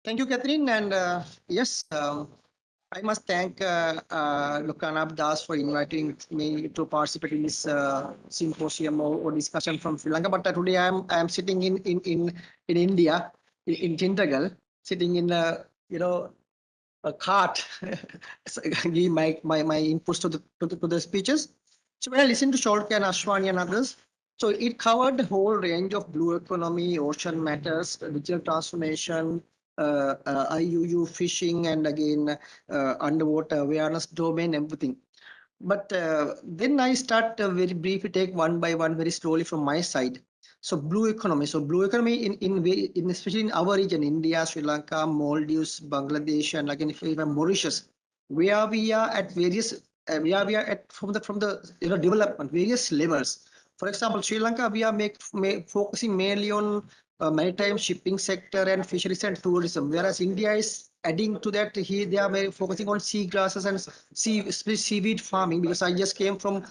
Thank you, Catherine. And yes, I must thank Lokanab Das for inviting me to participate in this symposium or discussion from Sri Lanka. But today I am sitting in India, in Tintagal, sitting in a cart, give my inputs to the speeches. So when I listened to Sholke and Ashwani and others, so it covered the whole range of blue economy, ocean matters, digital transformation, IUU fishing, and again underwater awareness domain, everything. But then I start very briefly take one by one, very slowly from my side. So blue economy. So blue economy in especially in our region, India, Sri Lanka, Maldives, Bangladesh, and again if even Mauritius, where we are at various where we are at from the development various levels. For example, Sri Lanka, we are focusing mainly on maritime shipping sector and fisheries and tourism, whereas India is adding to that. They are focusing on sea grasses and seaweed farming, because I just came from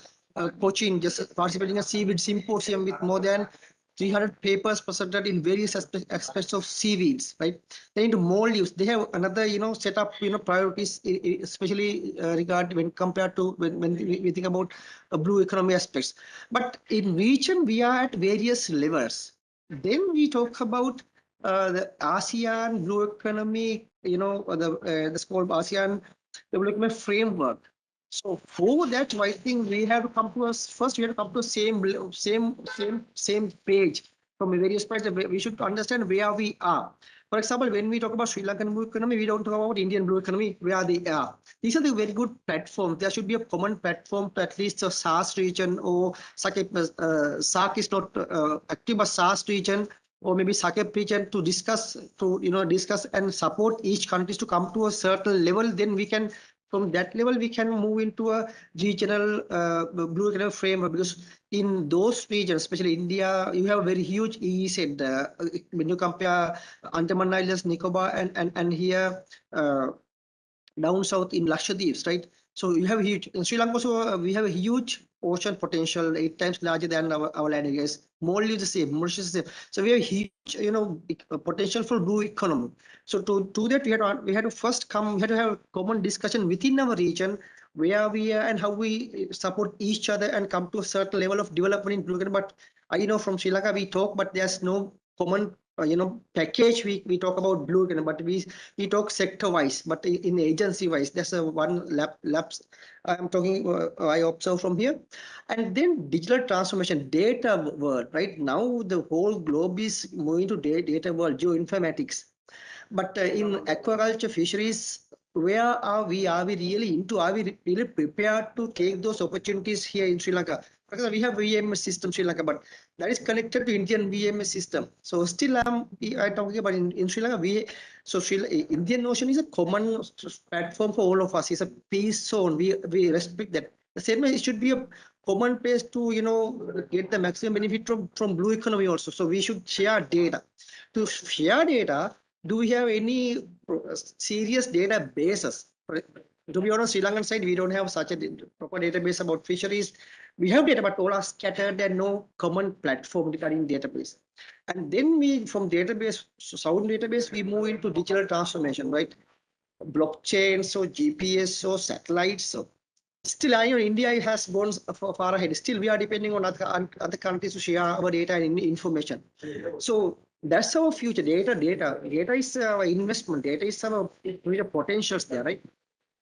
Cochin, just participating in a seaweed symposium with more than 300 papers presented in various aspects of seaweeds, right? Then into Maldives, they have another, set up, priorities, especially regard when compared to when we think about blue economy aspects. But in region, we are at various levels. Then we talk about the ASEAN blue economy, that's called ASEAN development framework. So for that, I think we have to come to us first. We have to come to same page from various points. We should understand where we are. For example, when we talk about Sri Lankan blue economy, we don't talk about Indian blue economy, where they are. These are the very good platforms. There should be a common platform to at least the SARS region, or SAC is not active, but SARS region, or maybe SACEP region, to discuss and support each countries to come to a certain level. Then we can, from that level, we can move into a regional blue economy framework, because in those regions, especially India, you have a very huge EEZ. When you compare Andaman Islands, Nicobar, and here down south in Lakshadweep, right? So you have huge in Sri Lanka. So we have a huge ocean potential, 8 times larger than our land areas. Maldives the same, Mauritius the same. So we have huge, potential for blue economy. So to do that, we had to first we had to have a common discussion within our region, where we are and how we support each other and come to a certain level of development in blue economy. But from Sri Lanka we talk, but there's no common package. We talk about blue economy, but we talk sector wise, but in agency wise, there's a one lapse I'm talking, I observe from here. And then digital transformation, data world. Right now the whole globe is moving to data world, geoinformatics. But in aquaculture, fisheries, where are we really into? Are we really prepared to take those opportunities here in Sri Lanka? Because we have VMS system Sri Lanka, but that is connected to Indian VMS system. So still I'm talking about in Sri Lanka. Indian Ocean is a common platform for all of us. It's a peace zone. We respect that. The same way, it should be a common place to get the maximum benefit from blue economy also. So we should share data. To share data, do we have any serious databases? To be honest, Sri Lankan side, we don't have such a proper database about fisheries. We have data, but all are scattered and no common platform regarding database. And then from database, sound database, we move into digital transformation, right? Blockchain, so GPS, so satellites. So still, I know India has gone far ahead. Still, we are depending on other countries to share our data and information. So that's our future. Data is our investment. Data is our potentials there, right?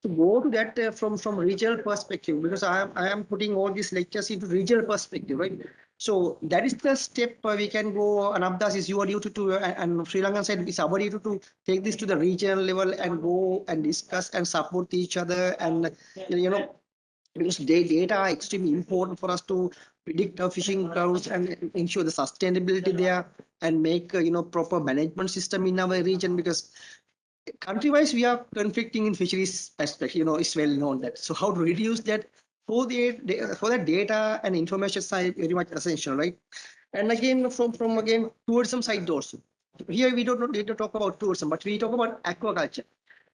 To go to that from regional perspective, because I am putting all these lectures into regional perspective, right? So that is the step we can go. And Abdas is your duty to, and Sri Lankan side is our duty to take this to the regional level and go and discuss and support each other. And because data are extremely important for us to predict our fishing grounds and ensure the sustainability there, and make proper management system in our region, because country-wise, we are conflicting in fisheries aspect. It's well known that. So how to reduce that for the data and information side, very much essential, right? And again, from again tourism side also. Here we don't need to talk about tourism, but we talk about aquaculture.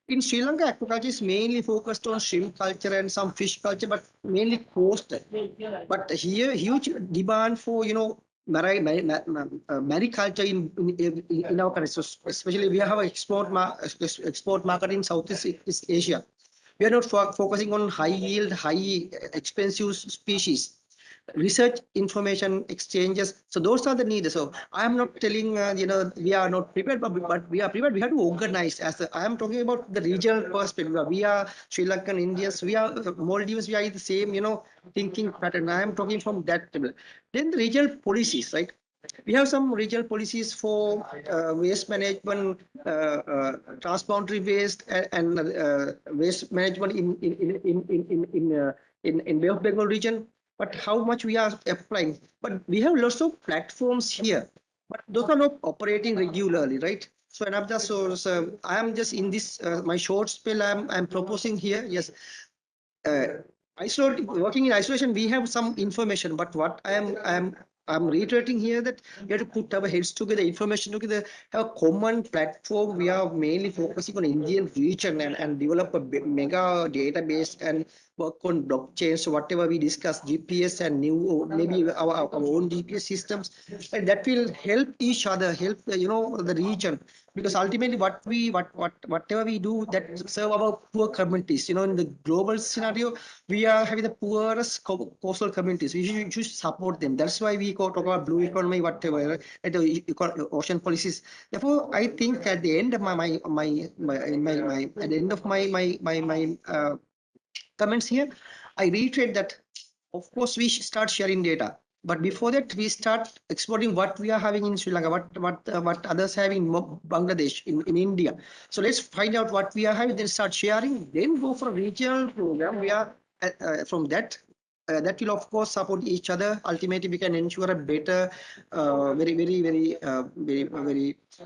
In Sri Lanka, aquaculture is mainly focused on shrimp culture and some fish culture, but mainly coastal. But here, huge demand for mariculture in our country. So especially we have export market in Southeast Asia. We are not focusing on high yield, high expensive species. Research information exchanges. So those are the needs. So I am not telling, we are not prepared, but we are prepared. We have to organize I am talking about the regional perspective. We are Sri Lankan Indians. We are Maldives. We are in the same, thinking pattern. I am talking from that level. Then the regional policies, right? We have some regional policies for waste management, transboundary waste, and waste management in Bay of Bengal region. But how much we are applying? But we have lots of platforms here, but those are not operating regularly, right? So, and I'm just I am just in this my short spell. I'm proposing here. Yes, working in isolation, we have some information, but what I'm reiterating here that we have to put our heads together, information together, have a common platform. We are mainly focusing on Indian region and develop a mega database and work on blockchain. So whatever we discuss, GPS and new, maybe our own GPS systems, and that will help each other, help the region. Because ultimately, whatever we do that serve our poor communities. In the global scenario, we are having the poorest coastal communities. We should support them. That's why we talk about blue economy, whatever, at the ocean policies. Therefore, I think at the end of my at the end of my comments here, I reiterate that of course we should start sharing data. But before that, we start exploring what we are having in Sri Lanka, what others have in Bangladesh, in India. So let's find out what we are having, then start sharing, then go for a regional program. We are from that. That will of course support each other. Ultimately, we can ensure a better, very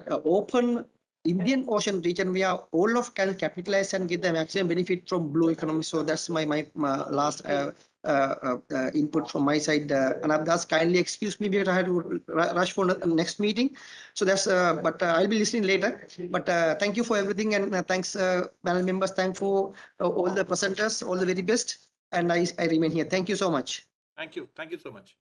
open Indian Ocean region where all of can capitalize and get the maximum benefit from blue economy. So that's my last input from my side. And Abdas, kindly excuse me because I had to rush for the next meeting. So that's, but I'll be listening later. But thank you for everything, and thanks, panel members. Thank for all the presenters, all the very best. And I remain here. Thank you so much. Thank you. Thank you so much.